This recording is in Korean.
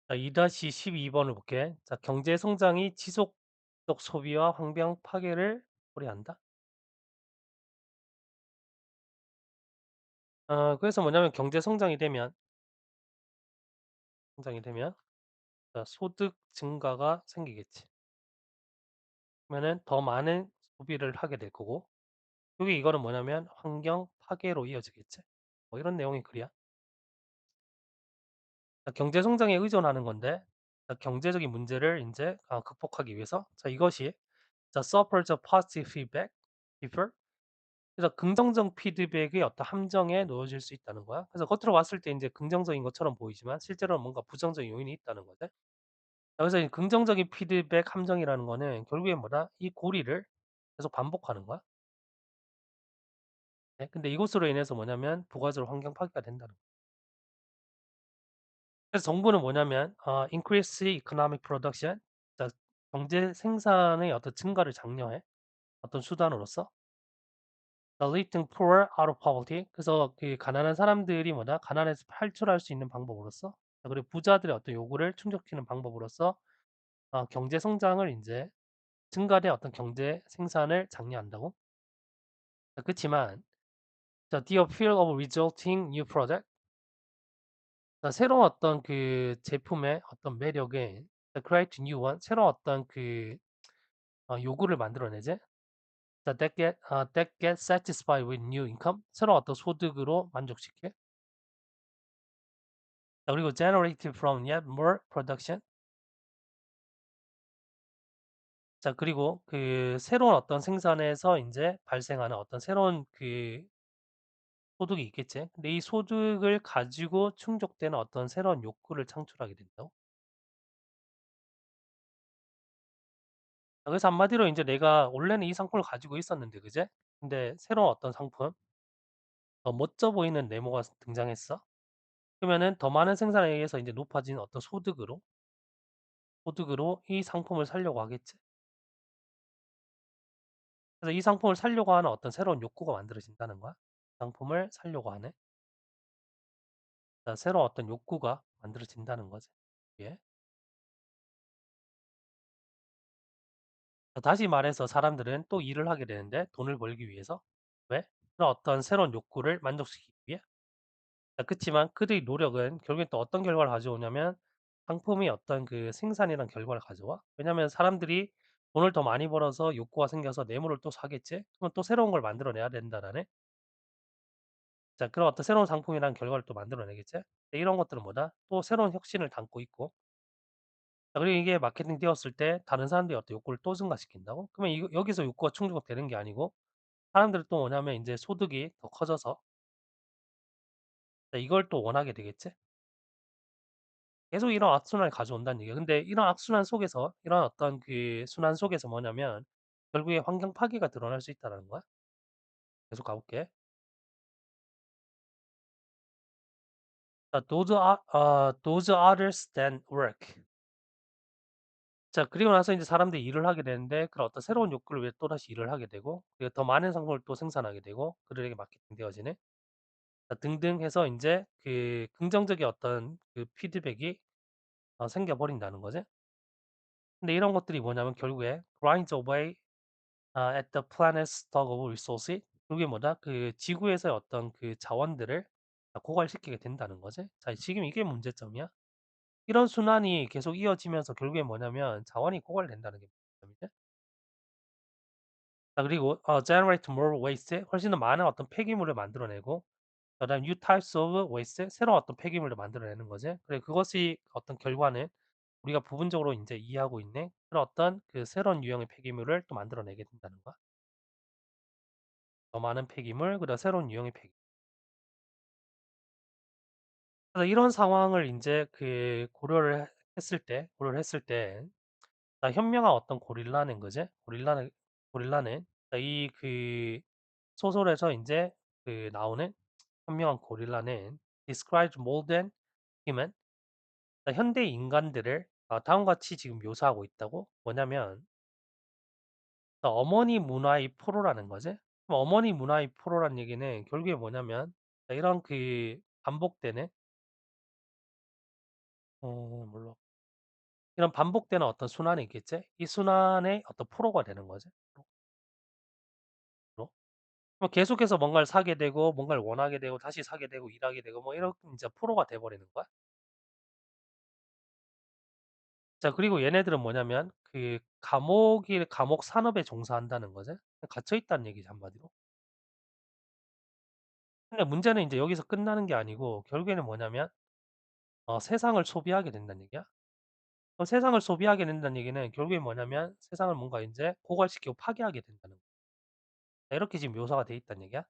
자, 2-12 번을 볼게. 자, 경제 성장이 지속적 소비와 환경 파괴를 초래한다. 그래서 뭐냐면 경제 성장이 되면 자, 소득 증가가 생기겠지. 그러면은 더 많은 소비를 하게 될 거고, 여기 이거는 뭐냐면 환경 파괴로 이어지겠지. 뭐 이런 내용의 글이야. 자, 경제 성장에 의존하는 건데, 자, 경제적인 문제를 인제 극복하기 위해서 자, 이것이 자, suffers a positive feedback differ. 그래서 긍정적 피드백의 어떤 함정에 놓여질 수 있다는 거야. 그래서 겉으로 봤을 때 인제 긍정적인 것처럼 보이지만 실제로는 뭔가 부정적인 요인이 있다는 거지. 그래서 이 긍정적인 피드백 함정이라는 거는 결국엔 뭐다? 이 고리를 계속 반복하는 거야. 네. 근데 이것으로 인해서 뭐냐면 부가적으로 환경 파괴가 된다는 거야. 그래서 정부는 뭐냐면 increase economic production, 자, 경제 생산의 어떤 증가를 장려해. 어떤 수단으로서. The lifting poor out of poverty. 그래서 그 가난한 사람들이 뭐다? 가난에서 탈출할 수 있는 방법으로서. 자, 그리고 부자들의 어떤 요구를 충족시키는 방법으로서 경제 성장을 인제 증가된 어떤 경제 생산을 장려한다고. 자, 그치만 자, the appeal of resulting new product. 자, 새로운 어떤 그 제품의 어떤 매력에 the create new one, 새로운 어떤 그 요구를 만들어내지. 자, that get satisfied with new income. 새로운 어떤 소득으로 만족시켜. 자, 그리고 generated from yet more production. 자, 그리고 그 새로운 어떤 생산에서 인제 발생하는 어떤 새로운 그 소득이 있겠지. 근데 이 소득을 가지고 충족되는 어떤 새로운 욕구를 창출하게 된다고. 그래서 한마디로 인제 내가 원래는 이 상품을 가지고 있었는데 그지? 근데 새로운 어떤 상품, 더 멋져 보이는 네모가 등장했어. 그러면은 더 많은 생산에 의해서 인제 높아진 어떤 소득으로 이 상품을 사려고 하겠지. 그래서 이 상품을 사려고 하는 어떤 새로운 욕구가 만들어진다는 거야. 상품을 사려고 하는 새로운 어떤 욕구가 만들어진다는 거지. 예. 다시 말해서 사람들은 또 일을 하게 되는데 돈을 벌기 위해서. 왜? 그런 어떤 새로운 욕구를 만족시키기 위해. 자, 그치만 그들의 노력은 결국엔 또 어떤 결과를 가져오냐면 상품이 어떤 그 생산이란 결과를 가져와. 왜냐면 사람들이 돈을 더 많이 벌어서 욕구가 생겨서 뇌물을 또 사겠지. 그럼 또 새로운 걸 만들어내야 된다라는. 자, 그런 어떤 새로운 상품이란 결과를 또 만들어내겠지. 근데 이런 것들은 뭐다? 또 새로운 혁신을 담고 있고. 자, 그리고 이게 마케팅 되었을 때 다른 사람들이 어떤 욕구를 또 증가시킨다고? 그러면 이거 여기서 욕구가 충족이 되는 게 아니고 사람들은 또 뭐냐면 인제 소득이 더 커져서 자, 이걸 또 원하게 되겠지. 계속 이런 악순환을 가져온다는 얘기야. 근데 이런 악순환 속에서 이런 어떤 그 순환 속에서 뭐냐면 결국에 환경 파괴가 드러날 수 있다라는 거야. 계속 가 볼게. 자, those others than work. 자, 그리고 나서 인제 사람들이 일을 하게 되는데 그런 어떤 새로운 욕구를 위해 또다시 일을 하게 되고 그리고 더 많은 상품을 또 생산하게 되고 그들에게 마케팅되어지는 자, 등등 해서 인제 그 긍정적인 어떤 그 피드백이 생겨 버린다는 거지. 근데 이런 것들이 뭐냐면 결국에 grinds away at the planet's stock of resources. 그게 뭐다? 그 지구에서의 어떤 그 자원들을 고갈시키게 된다는 거지. 자, 지금 이게 문제점이야. 이런 순환이 계속 이어지면서 결국에 뭐냐면 자원이 고갈된다는 게 문제점이지. 자, 그리고 generate more waste, 훨씬 더 많은 어떤 폐기물을 만들어내고 그다음에 new types of waste, 새로운 어떤 폐기물을 만들어내는 거지. 그래, 그것이 어떤 결과는 우리가 부분적으로 인제 이해하고 있는 그런 어떤 그 새로운 유형의 폐기물을 또 만들어내게 된다는 거야. 더 많은 폐기물, 그다음 새로운 유형의 폐기물. 그래서 이런 상황을 인제 그 고려를 했을 때 자, 현명한 어떤 고릴라는 거지. 고릴라는 자, 이 그 소설에서 인제 그 나오는 현명한 고릴라는 describes modern human, 자, 현대 인간들을 다음과 같이 지금 묘사하고 있다고. 뭐냐면 어머니 문화의 포로라는 거지. 그럼 어머니 문화의 포로라는 얘기는 결국에 뭐냐면 자, 이런 그 반복되는 물론 이런 반복되는 어떤 순환이 있겠지? 이 순환의 어떤 프로가 되는 거지. 프로. 뭐 계속해서 뭔가를 사게 되고 뭔가를 원하게 되고 다시 사게 되고 일하게 되고 뭐 이런 인제 프로가 돼 버리는 거야. 자 그리고 얘네들은 뭐냐면 그 감옥 산업에 종사한다는 거지. 갇혀 있다는 얘기지 한마디로. 근데 문제는 인제 여기서 끝나는 게 아니고 결국에는 뭐냐면 세상을 소비하게 된다는 얘기야. 세상을 소비하게 된다는 얘기는 결국에 뭐냐면 세상을 뭔가 인제 고갈시키고 파괴하게 된다는 거야. 이렇게 지금 묘사가 돼 있다는 얘기야.